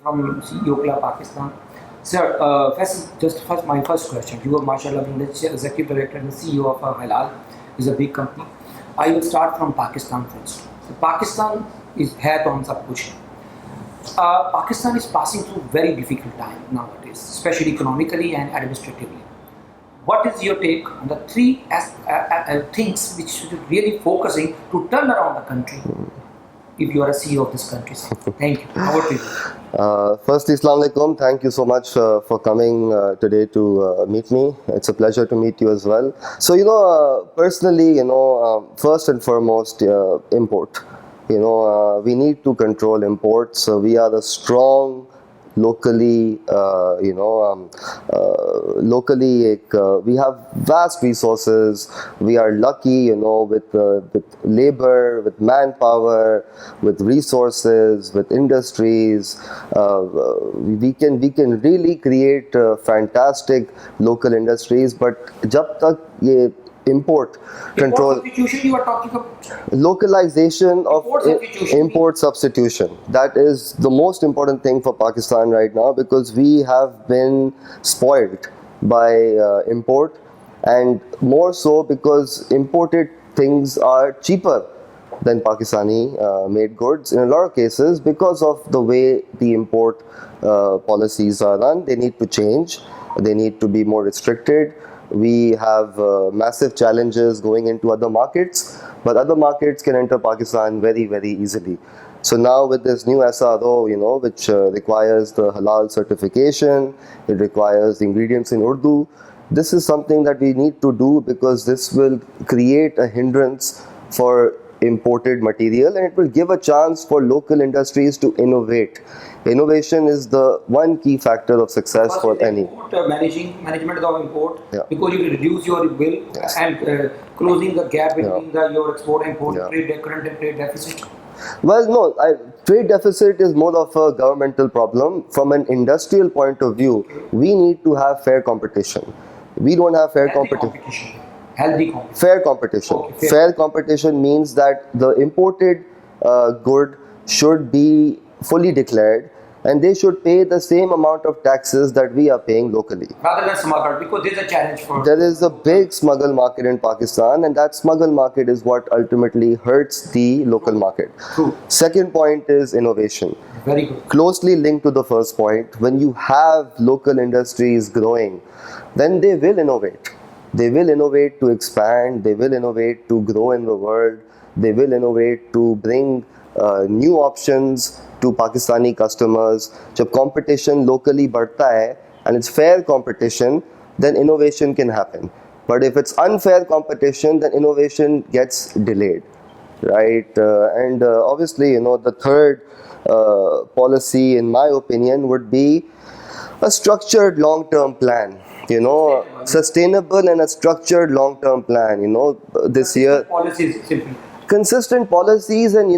from CEO Club Pakistan. Sir, my first question. You are, mashallah, being the executive director and the CEO of Hilal, is a big company. I will start from Pakistan first. So Pakistan is है तो हम सब कुछ हैं. Pakistan is passing through very difficult time nowadays, especially economically and administratively. What is your take on the three things which should really focusing to turn around the country? If you are a CEO of this country, sir. Thank you. How about you? Firstly, Assalamu alaikum. Thank you so much for coming today to meet me. It's a pleasure to meet you as well. So, personally, first and foremost, import. We need to control imports. So we are a strong, locally, we have vast resources. We are lucky, with labor, with manpower, with resources, with industries. We can really create fantastic local industries. But jab tak ye import control, substitution you are talking about? Localization of import substitution. That is the most important thing for Pakistan right now, because we have been spoiled by import, and more so because imported things are cheaper than Pakistani made goods in a lot of cases, because of the way the import policies are run. They need to change. They need to be more restricted. We have massive challenges going into other markets, but other markets can enter Pakistan very, very easily. So now with this new SRO, which requires the halal certification, it requires the ingredients in Urdu. This is something that we need to do, because this will create a hindrance for imported material, and it will give a chance for local industries to innovate. Innovation is the one key factor of success First, for any. Management of import, Yeah. because you will reduce your bill. Yes. And closing the gap between your export and import, Yeah. current and trade deficit. Well, no, trade deficit is more of a governmental problem. From an industrial point of view, we need to have fair competition. We don't have fair competition. Healthy competition. Fair competition. Okay, fair competition means that the imported good should be fully declared, and they should pay the same amount of taxes that we are paying locally. Rather than smuggled, because there's a challenge for... There is a big smuggle market in Pakistan, and that smuggle market is what ultimately hurts the local market. True. Second point is innovation. Very good. Closely linked to the first point, when you have local industries growing, then they will innovate. They will innovate to expand, they will innovate to grow in the world, they will innovate to bring new options to Pakistani customers. Jab competition locally बढ़ता है and it's fair competition, then innovation can happen. But if it's unfair competition, then innovation gets delayed, right? And obviously, the third policy, in my opinion, would be a structured long-term plan. Sustainable and a structured long-term plan. This year, Policies, simply. Consistent policies and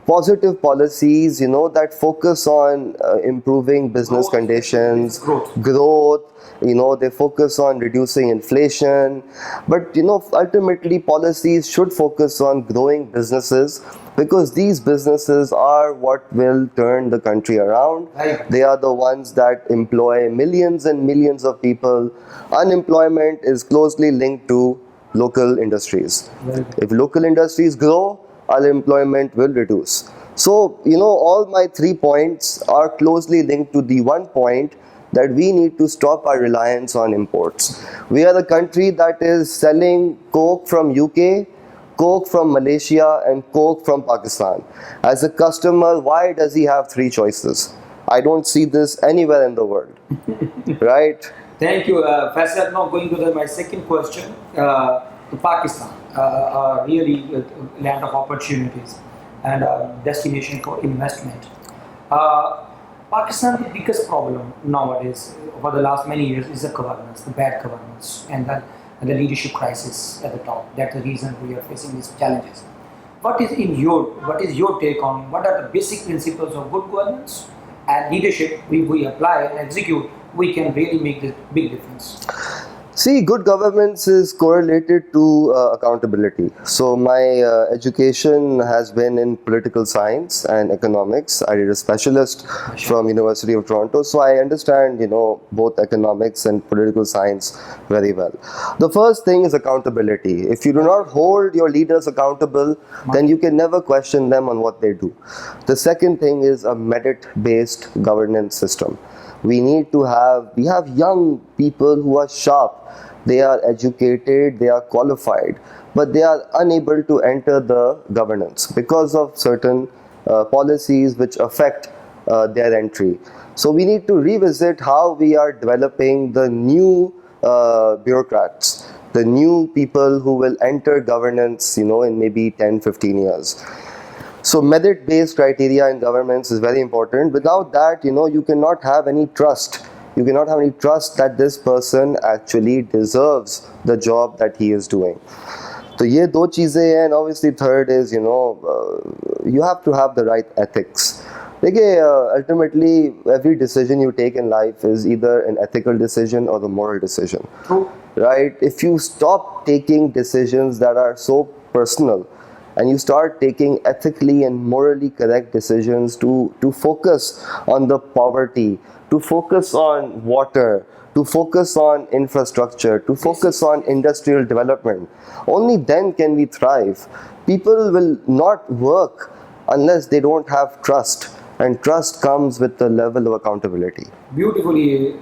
positive policies, that focus on improving business conditions, growth. They focus on reducing inflation, but ultimately policies should focus on growing businesses, because these businesses are what will turn the country around. Right. They are the ones that employ millions and millions of people. Unemployment is closely linked to local industries. Right. If local industries grow, unemployment will reduce. So, all my 3 points are closely linked to the one point, that we need to stop our reliance on imports. We are the country that is selling Coke from UK, Coke from Malaysia, and Coke from Pakistan. As a customer, why does he have 3 choices? I don't see this anywhere in the world. Right? Thank you. Faisal, now going to my second question. To Pakistan, really land of opportunities and destination for investment. Pakistan, the biggest problem nowadays, for the last many years, is the governance, the bad governance, and the leadership crisis at the top. That's the reason we are facing these challenges. What is your take on what are the basic principles of good governance and leadership? We apply and execute, we can really make this big difference. See, good governance is correlated to accountability. So my education has been in political science and economics. I did a specialist from University of Toronto, so I understand, both economics and political science very well. The first thing is accountability. If you do not hold your leaders accountable, then you can never question them on what they do. The second thing is a merit-based governance system. We have young people who are sharp, they are educated, they are qualified, but they are unable to enter the governance because of certain policies which affect their entry. So we need to revisit how we are developing the new bureaucrats, the new people who will enter governance, in maybe 10-15 years. So merit-based criteria in governments is very important. Without that, you cannot have any trust. You cannot have any trust that this person actually deserves the job that he is doing. So ये दो चीज़ें हैं, and obviously third is, you have to have the right ethics. देखिए, ultimately every decision you take in life is either an ethical decision or the moral decision. True. Right? If you stop taking decisions that are so personal, and you start taking ethically and morally correct decisions to focus on the poverty, to focus on water, to focus on infrastructure, to focus on industrial development, only then can we thrive. People will not work unless they don't have trust, and trust comes with the level of accountability. Beautifully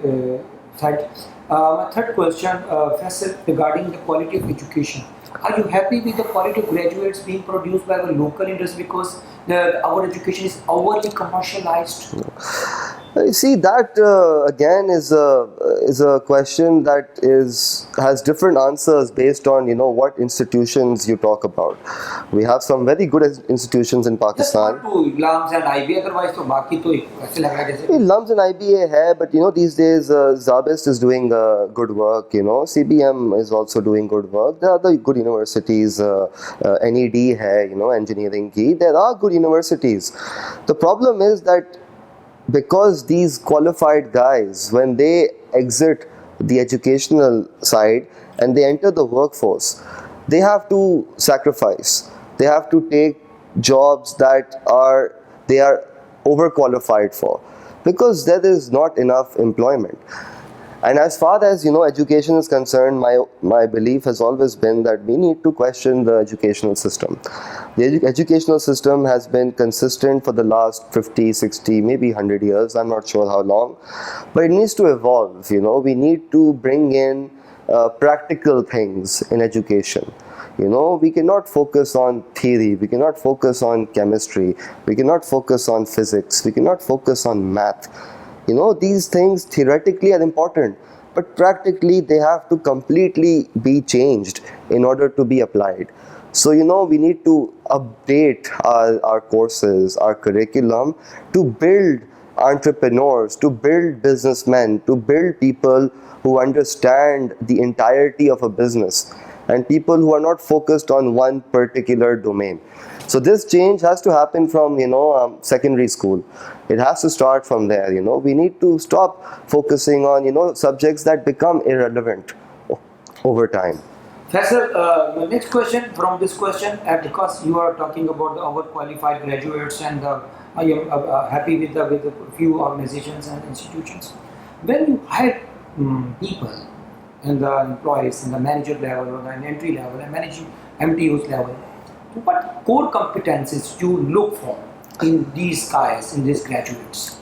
said. My third question, Faisal, regarding the quality of education. Are you happy with the quality of graduates being produced by the local industry, because our education is overly commercialized? You see, that again is a question that has different answers based on what institutions you talk about. We have some very good institutions in Pakistan. LUMS and IBA, otherwise तो बाकी तो ऐसे लग रहा है जैसे LUMS and IBA hai, but these days Zabist is doing good work. CBM is also doing good work. There are other good universities. NED hai, engineering ki. There are good universities. The problem is that because these qualified guys, when they exit the educational side and they enter the workforce, they have to sacrifice. They have to take jobs that they are overqualified for, because there is not enough employment. And as far as education is concerned, my belief has always been that we need to question the educational system. The educational system has been consistent for the last 50, 60, maybe 100 years. I'm not sure how long, but it needs to evolve. We need to bring in practical things in education. We cannot focus on theory, we cannot focus on chemistry, we cannot focus on physics, we cannot focus on math. These things theoretically are important, but practically they have to completely be changed in order to be applied. So, we need to update our courses, our curriculum, to build entrepreneurs, to build businessmen, to build people who understand the entirety of a business, and people who are not focused on one particular domain. So this change has to happen from secondary school. It has to start from there. We need to stop focusing on subjects that become irrelevant over time. Faisal, my next question from this question, because you are talking about the overqualified graduates, and I am happy with the few organizations and institutions. When you hire people and the employees in the manager level or the entry level and managing MTOs level, what core competencies do you look for in these guys, in these graduates?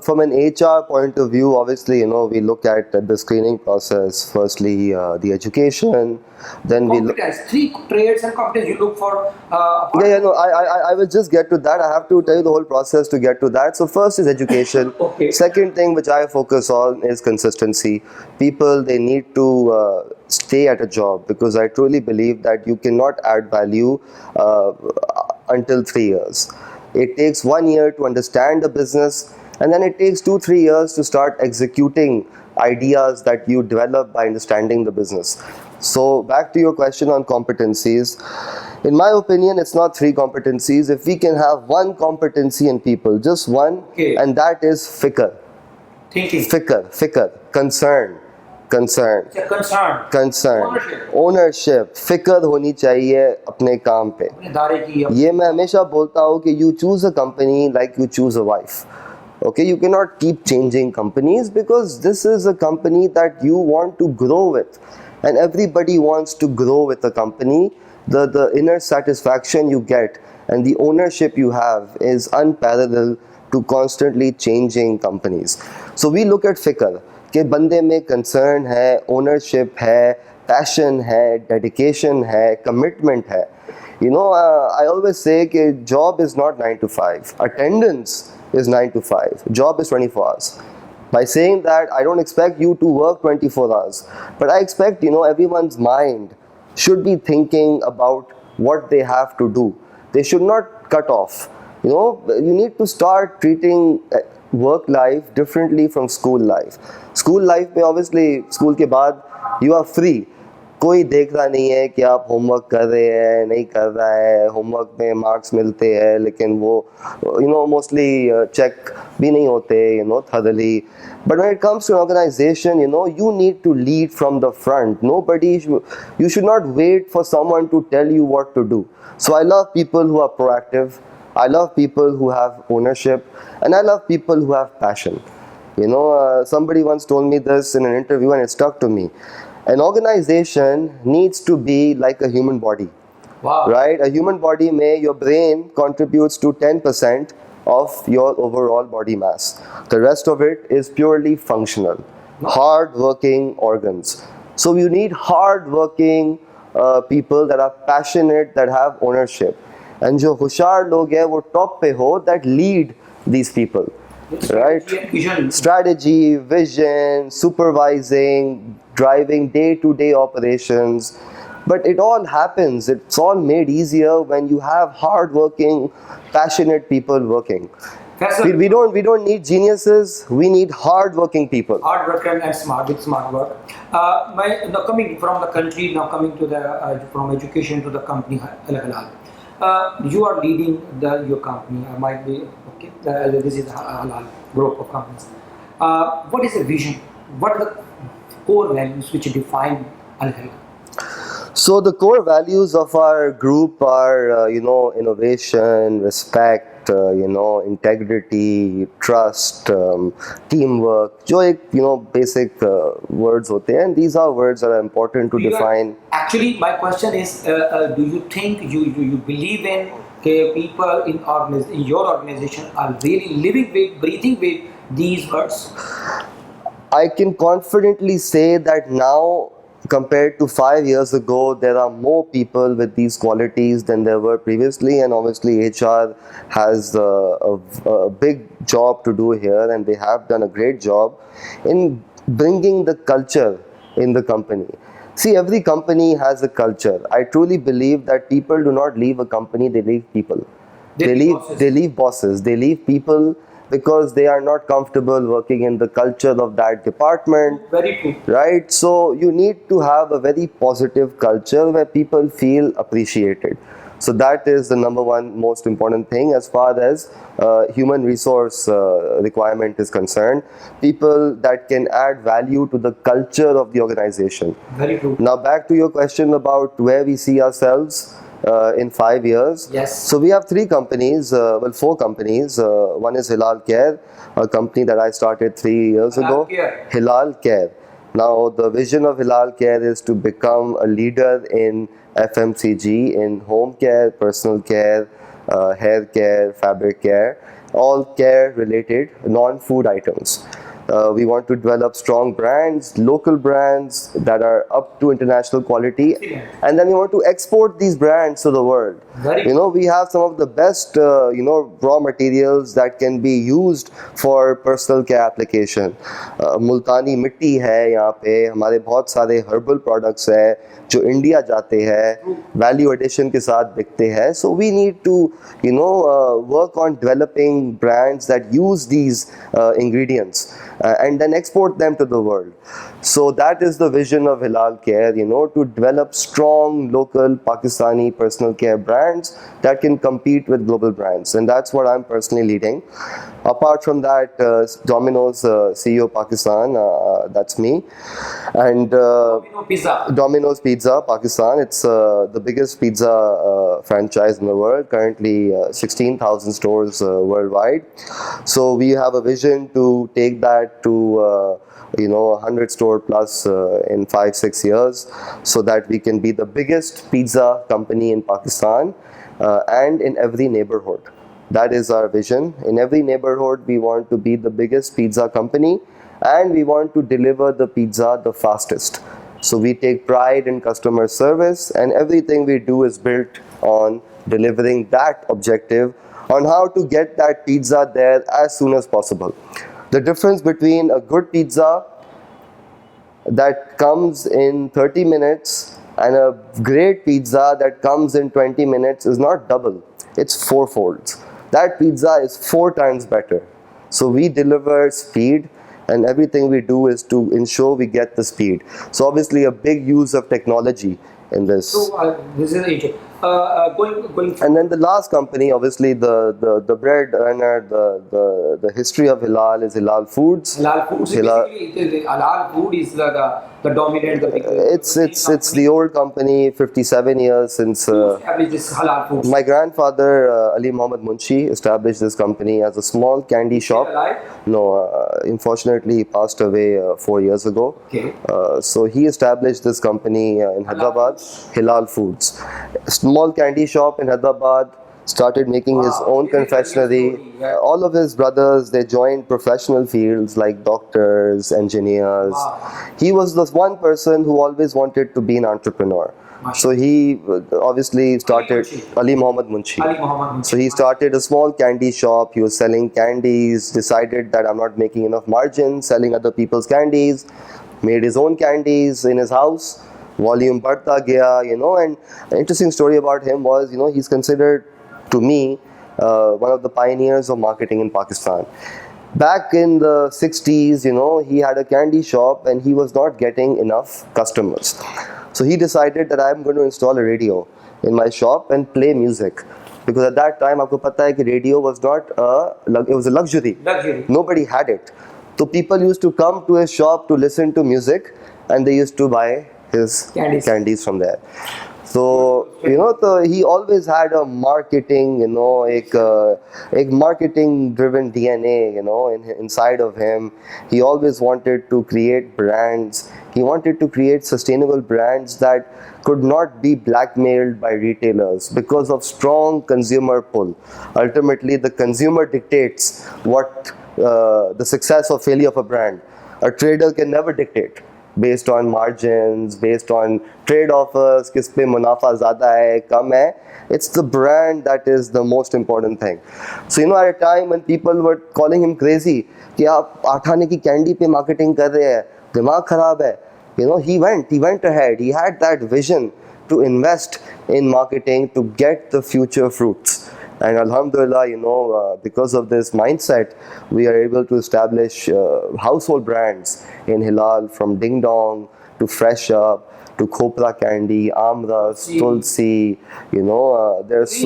From an HR point of view, obviously, we look at the screening process. Firstly, the education, then we look. Three traits and competencies you look for. I will just get to that. I have to tell you the whole process to get to that. So first is education. Okay. Second thing which I focus on is consistency. People, they need to stay at a job, because I truly believe that you cannot add value until 3 years. It takes 1 year to understand the business, and then it takes 2-3 years to start executing ideas that you develop by understanding the business. So back to your question on competencies. In my opinion, it's not 3 competencies. If we can have 1 competency in people, just one, okay, and that is fikr. Thinking. Fikr, concern. concern, concern, concern, ownership, फिक्र होनी चाहिए अपने काम पे. अपने दायरे की ये मैं हमेशा बोलता हूँ कि you choose a company like you choose a wife. Okay, you cannot keep changing companies because this is a company that you want to grow with, and everybody wants to grow with the company. The inner satisfaction you get and the ownership you have is unparalleled to constantly changing companies. So we look at fikr कि बंदे में concern है, ownership है, passion है, dedication है, commitment है. You know, I always say that job is not 9 to 5. Attendance is 9 to 5. Job is 24 hours. By saying that, I don't expect you to work 24 hours. But I expect, everyone's mind should be thinking about what they have to do. They should not cut off. You need to start treating work life differently from school life. School life, obviously, school के बाद you are free. कोई देख रहा नहीं है कि आप homework कर रहे हैं नहीं कर रहा है. होमवर्क में मार्क्स मिलते हैं लेकिन वो मोस्टली चेक भी नहीं होते thoroughly. But when it comes to an organization, you need to lead from the front. You should not wait for someone to tell you what to do. So I love people who are proactive. I love people who have ownership, and I love people who have passion. Somebody once told me this in an interview and it stuck to me. An organization needs to be like a human body. Wow. Right? A human body your brain contributes to 10% of your overall body mass. The rest of it is purely functional. Hard-working organs. So you need hard-working people that are passionate, that have ownership. And जो होशियार लोग हैं वो top पे हो that lead these people. Right? Strategy, vision, supervising, driving day-to-day operations. But it all happens, it's all made easier when you have hard-working, passionate people working. We don't need geniuses, we need hard-working people. Hard-working and smart, with smart work. Coming from the country, now coming to from education to the company, Hilal. You are leading your company, might be, okay, this is Hilal group of companies. What is the vision? What are the core values which define Hilal? So the core values of our group are, innovation, respect, integrity, trust, teamwork. जो एक, basic words होते हैं. And these are words that are important to define. Actually, my question is, do you think you believe in people in your organization are really living with, breathing with these words? I can confidently say that now, compared to 5 years ago, there are more people with these qualities than there were previously, and obviously HR has a big job to do here, and they have done a great job in bringing the culture in the company. See, every company has a culture. I truly believe that people do not leave a company, they leave people. They leave bosses, they leave people because they are not comfortable working in the culture of that department. Very true. Right? So you need to have a very positive culture where people feel appreciated. So that is the number one most important thing as far as human resource requirement is concerned. People that can add value to the culture of the organization. Very true. Now back to your question about where we see ourselves in 5 years. Yes. So we have 4 companies. One is Hilal Care, a company that I started 3 years ago. Care. Hilal Care. Now the vision of Hilal Care is to become a leader in FMCG, in home care, personal care, hair care, fabric care, all care related non-food items. We want to develop strong brands, local brands that are up to international quality, and then we want to export these brands to the world. We have some of the best raw materials that can be used for personal care application. मुल्तानी मिट्टी है यहाँ पे, हमारे बहुत सारे herbal products है जो India जाते हैं, value addition के साथ बिकते हैं. So we need to work on developing brands that use these ingredients and then export them to the world. So that is the vision of Hilal Care, to develop strong local Pakistani personal care brands that can compete with global brands, and that's what I'm personally leading. Apart from that, Domino's CEO Pakistan, that's me. And Domino's Pizza Pakistan, it's the biggest pizza franchise in the world, currently 16,000 stores worldwide. So we have a vision to take that to 100 store plus in 5-6 years, so that we can be the biggest pizza company in Pakistan and in every neighborhood. That is our vision. In every neighborhood, we want to be the biggest pizza company, and we want to deliver the pizza the fastest. So we take pride in customer service, and everything we do is built on delivering that objective, on how to get that pizza there as soon as possible. The difference between a good pizza that comes in 30 minutes and a great pizza that comes in 20 minutes is not double, it's fourfold. That pizza is 4 times better. So we deliver speed, and everything we do is to ensure we get the speed. So obviously a big use of technology in this. So this is Egypt. Going and then the last company, obviously the bread earner, the history of Hilal is Hilal Foods. Hilal Foods. Basically, Hilal Food is the dominant. It's the old company, 57 years since. Established this Hilal Foods. My grandfather Ali Muhammad Munshi established this company as a small candy shop. Alive? No, unfortunately he passed away 4 years ago. Okay. So he established this company in Hyderabad, Hilal Foods. Small candy shop in Hyderabad, started making his own confectionery. All of his brothers, they joined professional fields like doctors, engineers. He was the one person who always wanted to be an entrepreneur. So he obviously started Ali Muhammad Munshi. So he started a small candy shop. He was selling candies, decided that I'm not making enough margin selling other people's candies, made his own candies in his house. Volume बढ़ता गया, and an interesting story about him was, he's considered to me one of the pioneers of marketing in Pakistan. Back in the 60s, he had a candy shop and he was not getting enough customers. So he decided that I'm going to install a radio in my shop and play music. Because at that time, आपको पता है कि radio was not it was a luxury. Nobody had it. So people used to come to his shop to listen to music, and they used to buy his candies from there. So he always had a marketing, a marketing driven DNA, inside of him. He always wanted to create brands. He wanted to create sustainable brands that could not be blackmailed by retailers because of strong consumer pull. Ultimately, the consumer dictates what the success or failure of a brand. A trader can never dictate. Based on margins, based on trade offers, किस पे मुनाफा ज़्यादा है, कम है. It's the brand that is the most important thing. So at a time when people were calling him crazy, कि आप आठाने की candy पे marketing कर रहे हैं, दिमाग खराब है. He went ahead. He had that vision to invest in marketing to get the future fruits. And Alhamdulillah, because of this mindset, we are able to establish household brands in Hilal, from Ding Dong to Fresh Up to Khopra Candy, Amras, Tulsi. There's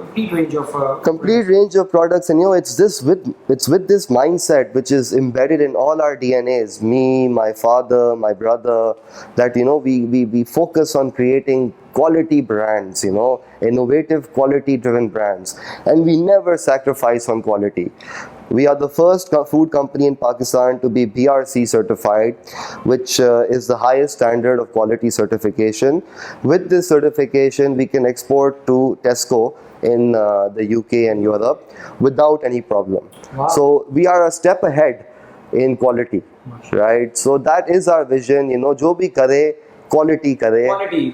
complete range of products, and it's with this mindset which is embedded in all our DNAs. Me, my father, my brother, that we focus on creating quality brands, innovative quality driven brands, and we never sacrifice on quality. We are the first food company in Pakistan to be BRC certified, which is the highest standard of quality certification. With this certification, we can export to Tesco in the UK and Europe without any problem. Wow. So we are a step ahead in quality, right? So that is our vision, jo bhi kare, quality kare. Quality,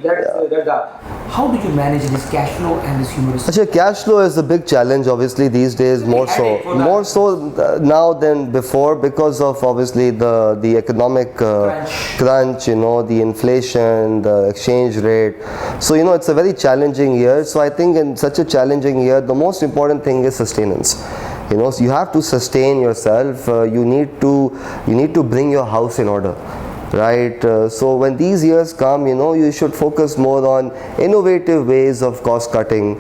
how do you manage this cash flow and this human resource? Actually, cash flow is a big challenge, obviously, these days, more so now than before, because of obviously the economic crunch, the inflation, the exchange rate. So it's a very challenging year. So I think in such a challenging year, the most important thing is sustenance. So you have to sustain yourself. You need to bring your house in order. right? So when these years come, you should focus more on innovative ways of cost cutting,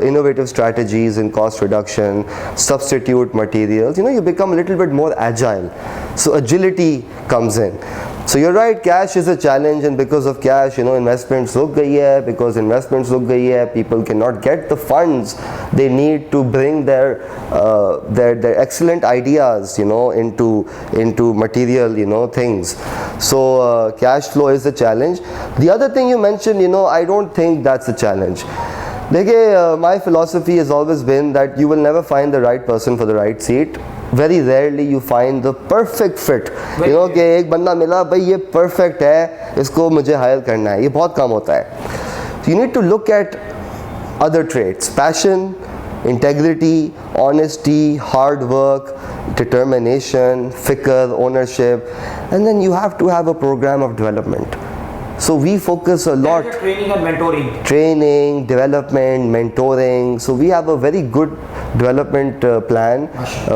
innovative strategies in cost reduction, substitute materials. You become a little bit more agile. So agility comes in. So you're right, cash is a challenge, and because of cash, investments ruk gayi hai. Because investments ruk gayi hai, people cannot get the funds they need to bring their excellent ideas, into material, things. So cash flow is a challenge. The other thing you mentioned, I don't think that's a challenge. My philosophy has always been that you will never find the right person for the right seat. Very rarely you find the perfect fit. कि एक बंदा मिला, भाई ये perfect है, इसको मुझे hire करना है, ये बहुत कम होता है. You need to look at other traits: passion, integrity, honesty, hard work, determination, fikr, ownership, and then you have to have a program of development. So we focus a lot. Training and mentoring. Training, development, mentoring. So we have a very good development plan.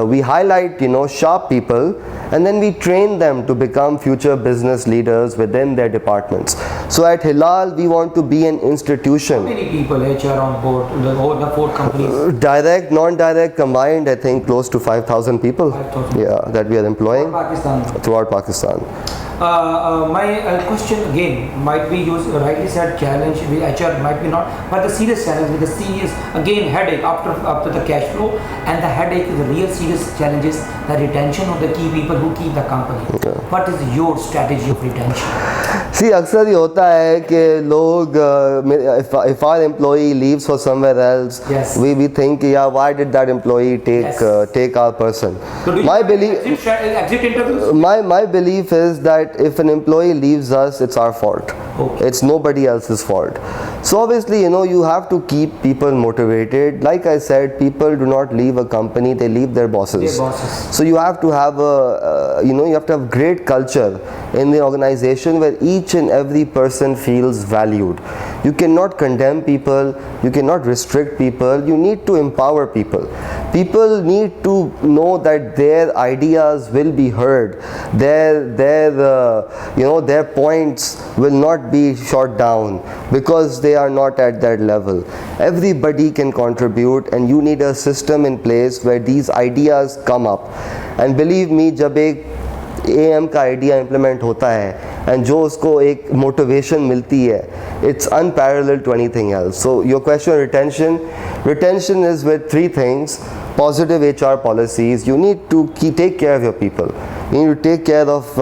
We highlight, sharp people, and then we train them to become future business leaders within their departments. So at Hilal, we want to be an institution. How many people HR on board, the 4 companies? Direct, non-direct combined, I think close to 5,000 people. 5,000. Yeah, that we are employing Throughout Pakistan. My question again might be used, rightly said, challenge with HR might be not, but the serious challenge with the serious, again, headache after the cash flow, and the headache is the real serious challenges, the retention of the key people who keep the company. Okay. What is your strategy of retention? See, अक्सर ये होता है कि लोग, if our employee leaves for somewhere else, yes, we think, yeah, why did that employee take our person? So my belief, exit interviews? My belief is that if an employee leaves us, it's our fault. Okay. It's nobody else's fault. So obviously, you have to keep people motivated. Like I said, people do not leave a company; they leave their bosses. So you have to have you have to have great culture in the organization where each and every person feels valued. You cannot condemn people. You cannot restrict people. You need to empower people. People need to know that their ideas will be heard. Their points will not be shot down because they are not at that level. Everybody can contribute, and you need a system in place where these ideas come up. And believe me, जब एक AM का idea implement होता है and जो उसको एक motivation मिलती है, it's unparalleled to anything else. So your question, retention is with 3 things. Positive HR policies. You need to take care of your people. You need to take care of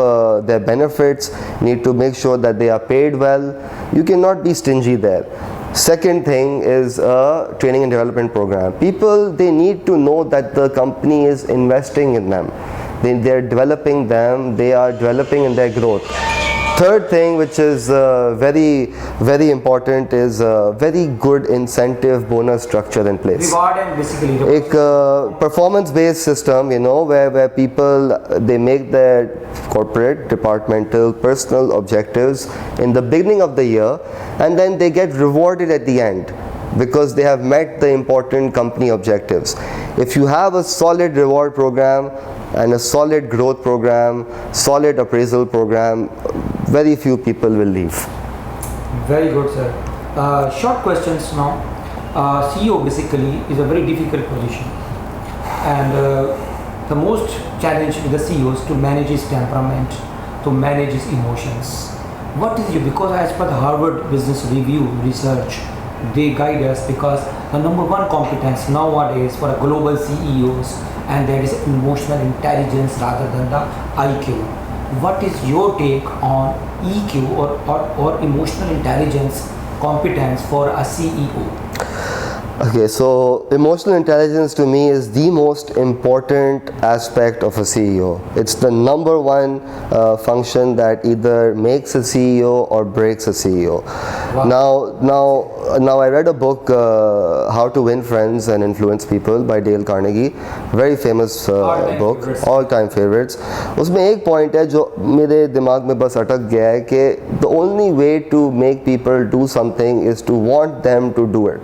their benefits. You need to make sure that they are paid well. You cannot be stingy there. Second thing is a training and development program. People, they need to know that the company is investing in them. They're developing them. They are developing in their growth. Third thing, which is very, very important, is a very good incentive bonus structure in place. Reward and basically a performance-based system, where people, they make their corporate, departmental, personal objectives in the beginning of the year, and then they get rewarded at the end because they have met the important company objectives. If you have a solid reward program and a solid growth program, solid appraisal program, very few people will leave. Very good, sir. Short questions now. CEO basically is a very difficult position, and the most challenge with the CEO is to manage his temperament, to manage his emotions. What is you? Because as per the Harvard Business Review research, they guide us because the number 1 competence nowadays for a global CEOs, and that is emotional intelligence rather than the IQ. What is your take on EQ or emotional intelligence competence for a CEO? Okay, so emotional intelligence to me is the most important aspect of a CEO. It's the number 1 function that either makes a CEO or breaks a CEO. Wow. Now I read a book, How to Win Friends and Influence People by Dale Carnegie. Very famous book, all-time favorites. उसमें एक point है जो मेरे दिमाग में बस अटक गया है कि the only way to make people do something is to want them to do it.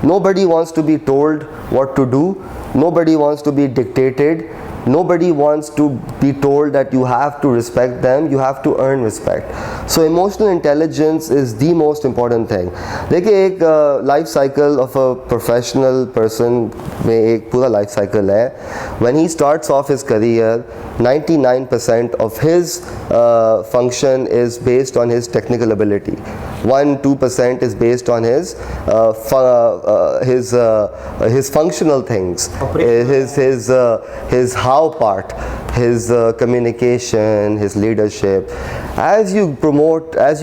Nobody wants to be told what to do. Nobody wants to be dictated. Nobody wants to be told that you have to respect them, you have to earn respect. So emotional intelligence is the most important thing. देखिए एक life cycle of a professional person में एक पूरा life cycle है. When he starts off his career, 99% of his function is based on his technical ability. 1-2% is based on his functional things, his how part, his communication, his leadership. As you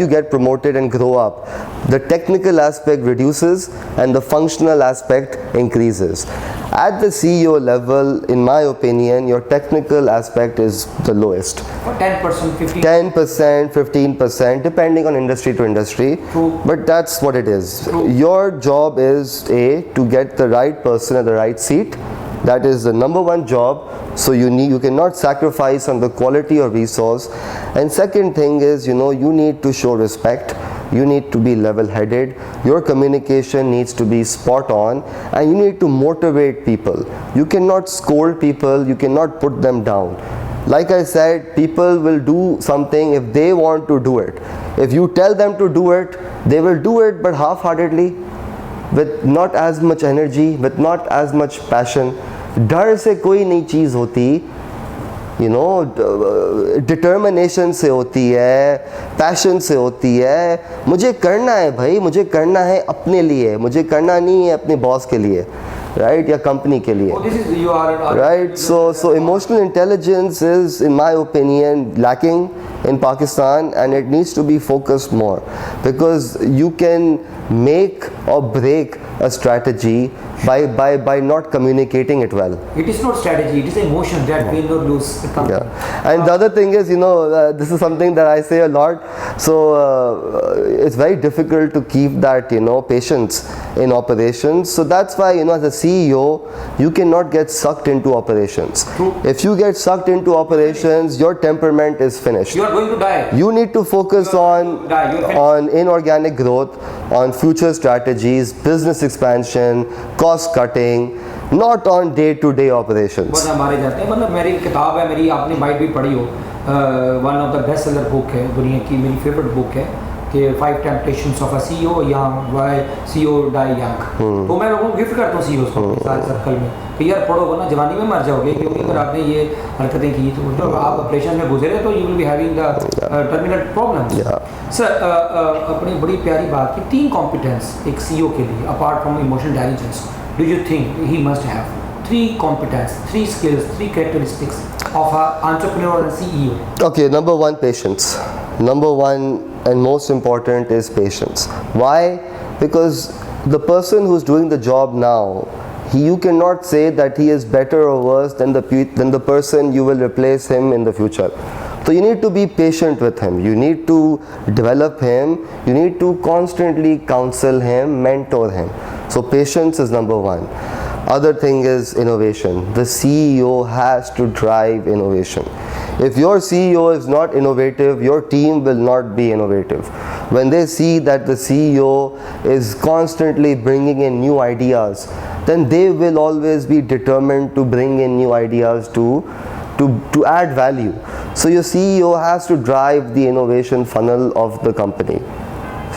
get promoted and grow up, the technical aspect reduces and the functional aspect increases. At the CEO level, in my opinion, your technical aspect is the lowest. 10%, 15%. 10%, 15%, depending on industry to industry. True. But that's what it is. True. Your job is to get the right person at the right seat. That is the number one job. So you cannot sacrifice on the quality or resource. And second thing is, you need to show respect. You need to be level-headed. Your communication needs to be spot on, and you need to motivate people. You cannot scold people. You cannot put them down. Like I said, people will do something if they want to do it. If you tell them to do it, they will do it, but half-heartedly, with not as much energy, with not as much passion. डर से कोई नई चीज़ होती, determination से होती है, passion से होती है. मुझे करना है भाई, मुझे करना है अपने लिए, मुझे करना नहीं है अपने बॉस के लिए, right, या कंपनी के लिए. Right, so emotional intelligence is, in my opinion, lacking in Pakistan, and it needs to be focused more, because you can make or break a strategy by not communicating it well. It is not strategy, it is emotion that win or lose the company. Yeah. And the other thing is, this is something that I say a lot. So it's very difficult to keep that, patience in operations. So that's why, as a CEO, you cannot get sucked into operations. True. If you get sucked into operations, your temperament is finished. You are going to die. You need to focus on inorganic growth, on future strategies, business expansion, cost cutting, not on day-to-day operations. बंदा मारे जाते हैं. मतलब मेरी किताब है, मेरी आपने बाइट भी पढ़ी हो, one of the best seller book है, दुनिया की मेरी फेवरेट बुक है, कि 5 Temptations of a CEO या Why CEO Die Young. तो मैं लोगों को गिफ्ट करता हूँ CEOs को सारे सर्कल में कि यार पढ़ो, वरना जवानी में मर जाओगे, क्योंकि अगर आपने ये हरकतें की तो जब आप ऑपरेशन में गुजरे तो you will be having the terminal problems. Sir अपनी बड़ी प्यारी बात कि 3 कॉम्पिटेंस एक CEO के लिए apart from emotional intelligence do you think he must have? 3 competence, 3 skills, 3 characteristics of an entrepreneur and CEO. Okay, number 1, patience. Number 1 and most important is patience. Why? Because the person who's doing the job now, you cannot say that he is better or worse than the person you will replace him in the future. So you need to be patient with him. You need to develop him. You need to constantly counsel him, mentor him. So patience is number 1. Other thing is innovation. The CEO has to drive innovation. If your CEO is not innovative, your team will not be innovative. When they see that the CEO is constantly bringing in new ideas, then they will always be determined to bring in new ideas to add value. So your CEO has to drive the innovation funnel of the company,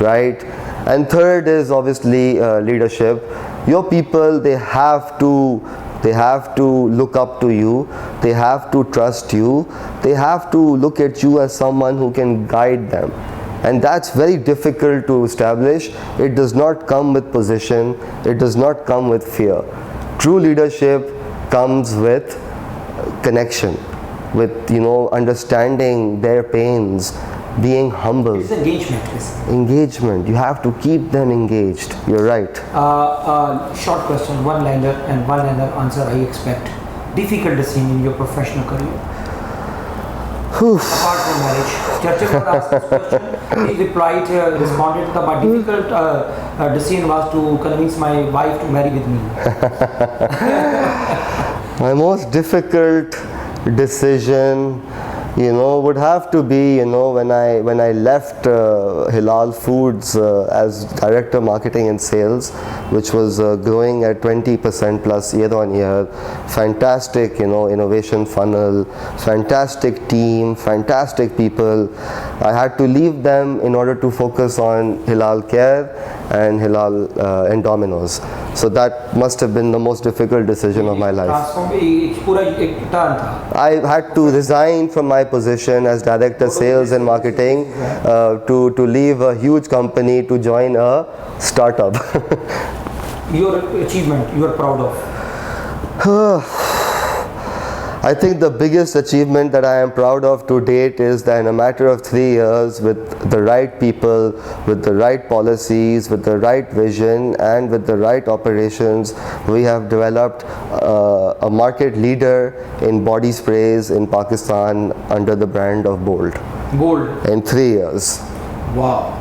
right? And third is obviously leadership. Your people, they have to look up to you, they have to trust you, they have to look at you as someone who can guide them. And that's very difficult to establish. It does not come with position, it does not come with fear. True leadership comes with connection, with understanding their pains, being humble. It's engagement. Engagement. You have to keep them engaged. You're right. Short question, one-liner and one-liner answer I expect. Difficult decision in your professional career. Apart from marriage. Churchill asked this question. He responded that my difficult decision was to convince my wife to marry with me. My most difficult decision Would have to be, when I left Hilal Foods as director marketing and sales, which was growing at 20% plus year on year. Fantastic, innovation funnel, fantastic team, fantastic people. I had to leave them in order to focus on Hilal Care and Hilal and Domino's. So that must have been the most difficult decision of my life. I had to resign from my position as director sales and marketing to leave a huge company to join a startup. Your achievement you are proud of? I think the biggest achievement that I am proud of to date is that in a matter of 3 years, with the right people, with the right policies, with the right vision and with the right operations, we have developed a market leader in body sprays in Pakistan under the brand of Bold. Bold. In 3 years. Wow.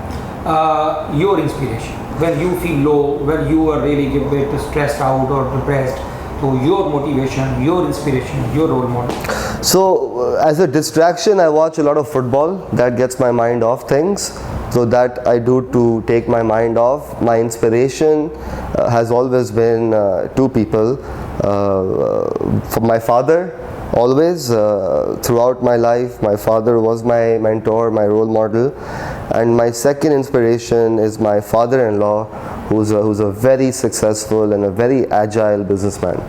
Your inspiration when you feel low, when you are really a bit stressed out or depressed, so your motivation, your inspiration, your role model. So as a distraction, I watch a lot of football. That gets my mind off things. So that I do to take my mind off. My inspiration has always been two people. For my father, always throughout my life, my father was my mentor, my role model. And my second inspiration is my father-in-law, who's a very successful and a very agile businessman.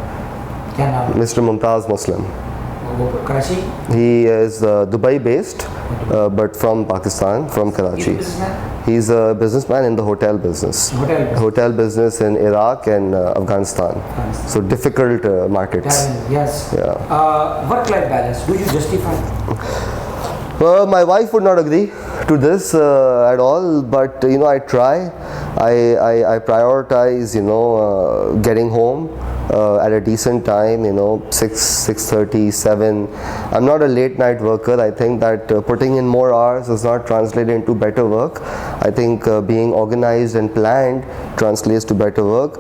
Mr. Mumtaz Muslim. He is Dubai based, but from Pakistan, from Karachi. He's a businessman in the hotel business. Hotel business in Iraq and Afghanistan. So difficult markets. Yes. Yeah. Work-life balance, do you justify? My wife would not agree to this at all, but I try. I prioritize getting home at a decent time, 6:30, 7. I'm not a late night worker. I think that putting in more hours does not translate into better work. I think being organized and planned translates to better work.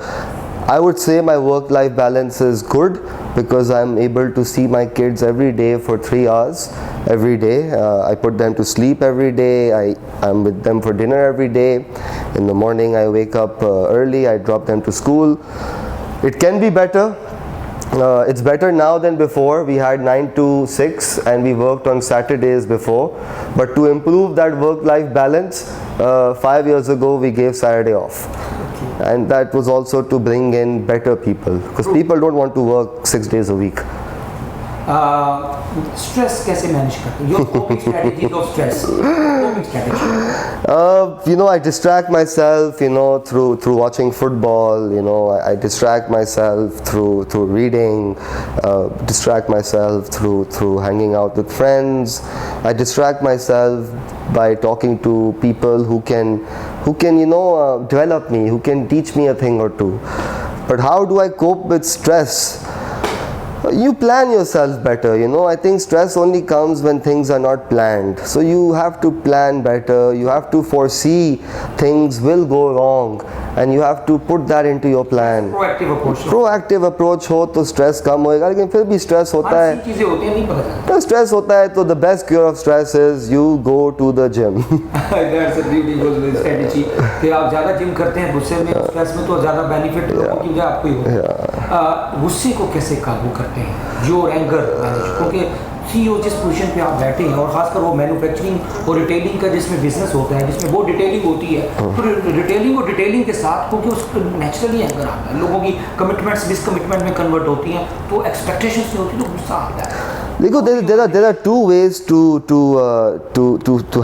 I would say my work-life balance is good because I'm able to see my kids every day for 3 hours every day. I put them to sleep every day. I'm with them for dinner every day. In the morning I wake up early, I drop them to school. It can be better. It's better now than before. We had 9 to 6 and we worked on Saturdays before. But to improve that work-life balance, 5 years ago we gave Saturday off. And that was also to bring in better people, because people don't want to work 6 days a week. Stress कैसे manage करते हो? Your coping strategies of stress. Coping strategy. I distract myself, through watching football. I distract myself through reading. Distract myself through hanging out with friends. I distract myself by talking to people who can develop me, who can teach me a thing or two. But how do I cope with stress? You plan yourself better. I think stress only comes when things are not planned. So you have to plan better. You have to foresee things will go wrong, and you have to put that into your plan. Proactive approach. Proactive approach हो तो stress कम होएगा, लेकिन फिर भी stress होता है. चीजें होती हैं नहीं पता चलता. तो stress होता है तो the best cure of stress is you go to the gym. That's a beautiful strategy. कि आप ज़्यादा जिम करते हैं गुस्से में, स्ट्रेस में तो ज़्यादा बेनिफिट लोगों की वजह आपको ही होगा. गुस्से को कैसे काबू करते हैं? योर एंगर मैनेज, क्योंकि CEO जिस पोजीशन पे आप बैठे हैं और खासकर वो मैन्युफैक्चरिंग और रिटेलिंग का जिसमें बिजनेस होता है, जिसमें वो डिटेलिंग होती है, तो रिटेलिंग और डिटेलिंग के साथ क्योंकि उसको नेचुरली एंगर आता है, लोगों की कमिटमेंट्स डिसकमिटमेंट में कन्वर्ट होती हैं, तो एक्सपेक्टेशंस नहीं होती तो गुस्सा आता है. देखो, there are two ways to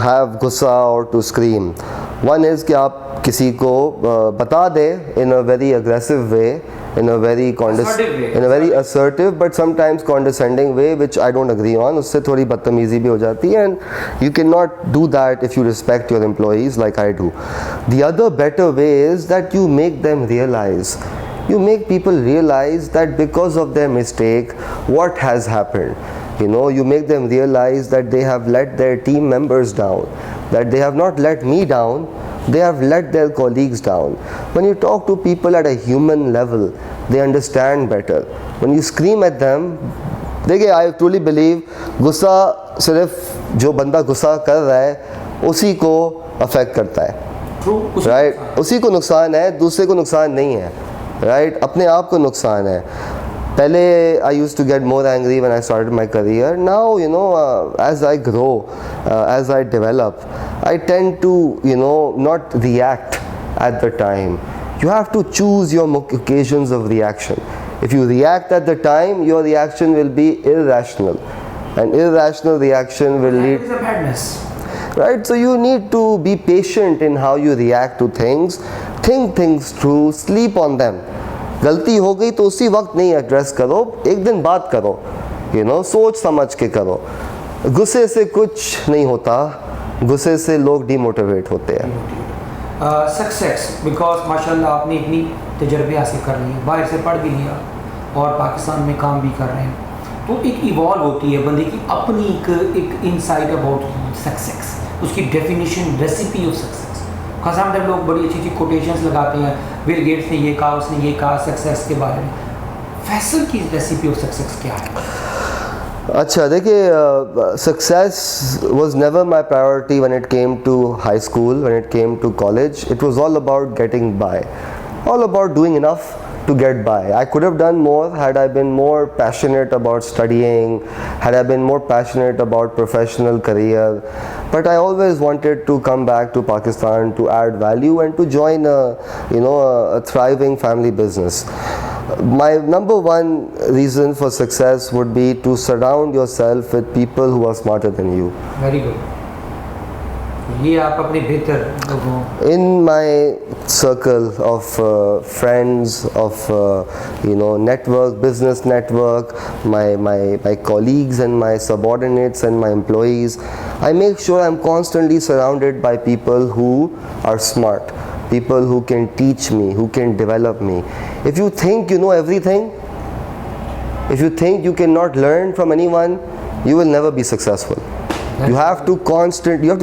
have गुस्सा or to scream. One is कि आप किसी को बता दें in a very aggressive way, in a very assertive but sometimes condescending way, which I don't agree on. उससे थोड़ी बदतमीजी भी हो जाती है, and you cannot do that if you respect your employees like I do. The other better way is that you make them realize. You make people realize that because of their mistake, what has happened. You make them realize that they have let their team members down, that they have not let me down, they have let their colleagues down. When you talk to people at a human level, they understand better. When you scream at them, देखिए, I truly believe गुस्सा सिर्फ जो बंदा गुस्सा कर रहा है उसी को अफेक्ट करता है, राइट? उसी को नुकसान है, दूसरे को नुकसान नहीं है, राइट? अपने आप को नुकसान है. पहले I use to get more angry when I started my career. Now you know as I grow, as I develop, I tend to not react at the time. You have to choose your occasions of reaction. If you react at the time, your reaction will be irrational, and irrational reaction will lead to badness. Right? So you need to be patient in how you react to things. Think things through, sleep on them. गलती हो गई तो उसी वक्त नहीं address करो, एक दिन बाद करो, सोच समझ के करो. गुस्से से कुछ नहीं होता, गुस्से से लोग डिमोटिवेट होते हैं. सक्सेस, बिकॉज माशाल्लाह आपने इतनी तजर्बे हासिल कर रही हैं, बाहर से पढ़ भी लिया और पाकिस्तान में काम भी कर रहे हैं, तो एक इवॉल्व होती है बंदे की अपनी एक इनसाइट अबाउट सक्सेस, उसकी डेफिनेशन, रेसिपी ऑफ सक्सेस. खास लोग बड़ी अच्छी अच्छी कोटेशंस लगाते हैं, बिल गेट्स ने ये कहा, उसने ये कहा सक्सेस के बारे में. फैसल की रेसिपी ऑफ सक्सेस क्या है? अच्छा, देखिए, success was never my priority when it came to high school, when it came to college. It was all about getting by, all about doing enough to get by. I could have done more had I been more passionate about studying, had I been more passionate about professional career. But I always wanted to come back to Pakistan to add value and to join a thriving family business. My number one reason for success would be to surround yourself with people who are smarter than you. Very good. ये आप अपने बेहतर लोगों. In my circle of friends, of network, business network, my colleagues and my subordinates and my employees, I make sure I'm constantly surrounded by people who are smart, people who can teach me, who can develop me. If you think you know everything, if you think you cannot learn from anyone, you will never be successful. You have to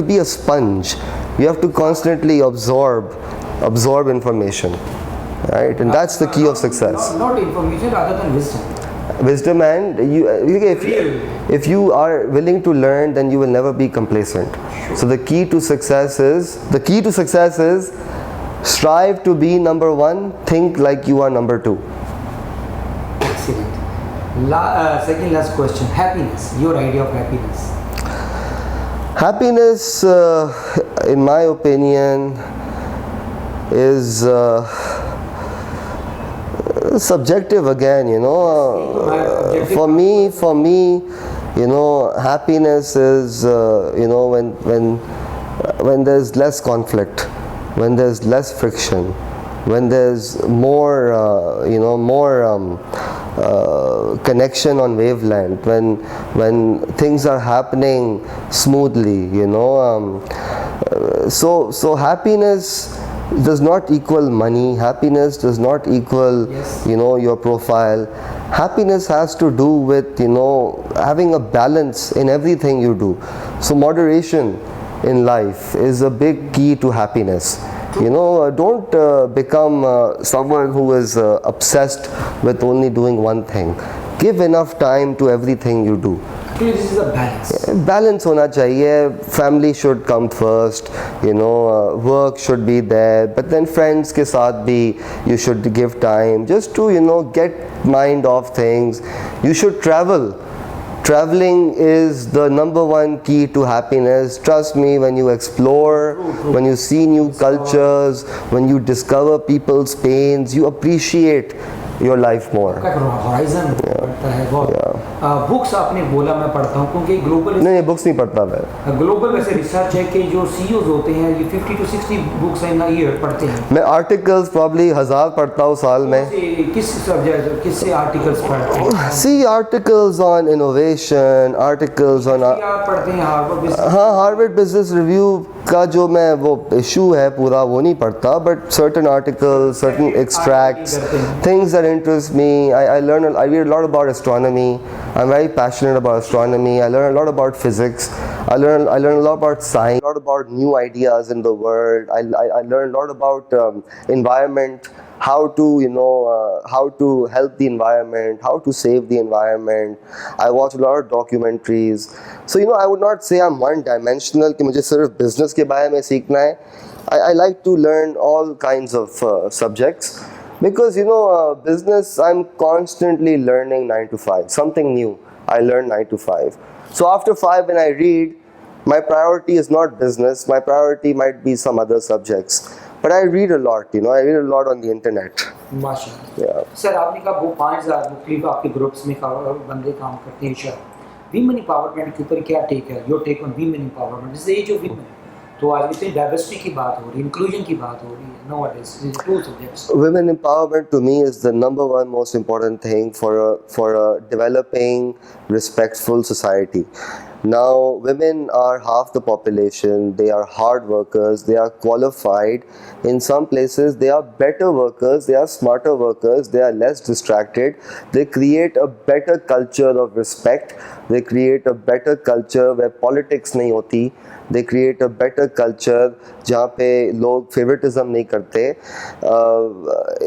be a sponge. You have to constantly absorb information, right? And that's the key of success. Not information, rather than wisdom. Wisdom, and if you are willing to learn, then you will never be complacent. Sure. So the key to success is strive to be number one. Think like you are number two. Excellent. Second last question. Happiness. Your idea of happiness. Happiness, in my opinion, is subjective again. For me, happiness is when there's less conflict, when there's less friction, when there's more connection on wavelength, when things are happening smoothly, so happiness does not equal money. Happiness does not equal your profile. Happiness has to do with having a balance in everything you do. So moderation in life is a big key to happiness. Don't become someone who is obsessed with only doing one thing. Give enough time to everything you do. Actually, this is a balance. Balance होना चाहिए. Family should come first. Work should be there. But then friends के साथ भी you should give time just to get mind off things. You should travel. Traveling is the number one key to happiness. Trust me, when you explore, when you see new cultures, when you discover people's pains, you appreciate your life more. Horizon बढ़ता है बहुत. Books आपने बोला मैं पढ़ता हूँ क्योंकि global. नहीं, बुक्स नहीं पढ़ता मैं. ग्लोबल वैसे रिसर्च है कि जो CEOs होते हैं ये 50 to 60 बुक्स इन ईयर पढ़ते हैं. मैं आर्टिकल्स प्रॉब्ली 1000 पढ़ता हूँ साल में. किस सब्जेक्ट, किससे आर्टिकल्स पढ़ते हैं? See articles on innovation, articles on. आप पढ़ते हैं हार्वर्ड बिजनेस. हाँ, हार्वर्ड बिजनेस रिव्यू का जो मैं वो इशू है पूरा वो नहीं पढ़ता, but certain articles, certain extracts, things that interest me. I read a lot about astronomy. I'm very passionate about astronomy. I learn a lot about physics. I learn a lot about science, a lot about new ideas in the world. I learn a lot about environment, how to, how to help the environment, how to save the environment. I watch a lot of documentaries. So, I would not say I'm one-dimensional कि मुझे सिर्फ business के बारे में सीखना है. I like to learn all kinds of subjects because, business, I'm constantly learning 9 to 5, something new. I learn 9 to 5. So after 5, when I read, my priority is not business. My priority might be some other subjects. But I read a lot, I read a lot on the internet. माशाल्लाह. Yeah. Sir आपने कहा वो 5000 मुख्तलिफ आपके groups में बंदे काम करते हैं. सर वीमेन एम्पावरमेंट के ऊपर क्या टेक है? Your take on women empowerment. जैसे एज ऑफ वीमेन, तो आज इतनी डाइवर्सिटी की बात हो रही है, इंक्लूजन की बात हो रही है. Nowadays, it's two subjects. Women empowerment to me is the number one most important thing for a developing, respectful society. Now, women are half the population. They are hard workers. They are qualified. In some places, they are better workers. They are smarter workers. They are less distracted. They create a better culture of respect. They create a better culture where politics नहीं होती. They create a better culture जहाँ पे लोग favoritism नहीं करते.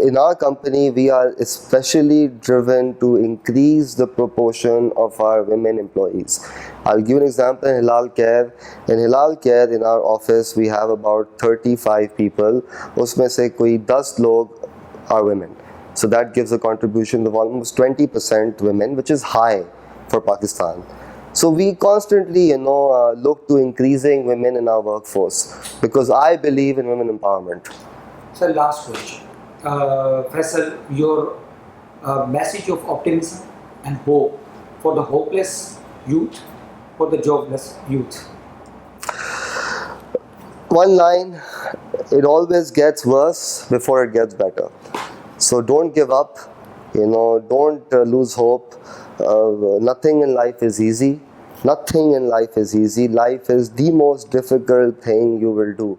In our company, we are especially driven to increase the proportion of our women employees. I'll give an example in Hilal Care. In Hilal Care, in our office, we have about 35 people. उसमें से कोई 10 लोग are women. So that gives a contribution of almost 20% women, which is high for Pakistan. So we constantly, look to increasing women in our workforce because I believe in women empowerment. Sir, last question. Faisal, your message of optimism and hope for the hopeless youth, for the jobless youth. One line, it always gets worse before it gets better. So don't give up, don't lose hope. Nothing in life is easy. Nothing in life is easy. Life is the most difficult thing you will do.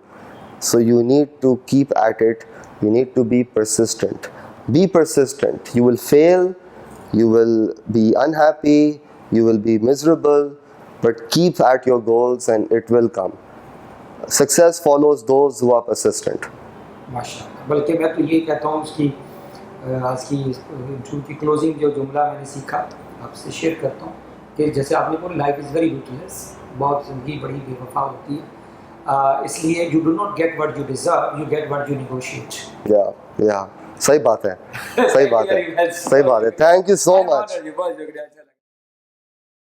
So you need to keep at it. You need to be persistent. Be persistent. You will fail. You will be unhappy. You will be miserable. But keep at your goals and it will come. Success follows those who are persistent. माशाल्लाह. बल्कि मैं तो ये कहता हूँ उसकी आज की इंटरव्यू की क्लोजिंग जो जुमला मैंने सीखा आपसे शेयर करता हूँ कि जैसे आपने बोला लाइफ इज़ वेरी ब्यूटीफुल. बहुत ज़िंदगी बड़ी बेवफा होती है. इसलिए you do not get what you deserve, you get what you negotiate. या सही बात है. सही बात है. सही बात है. Thank you so much.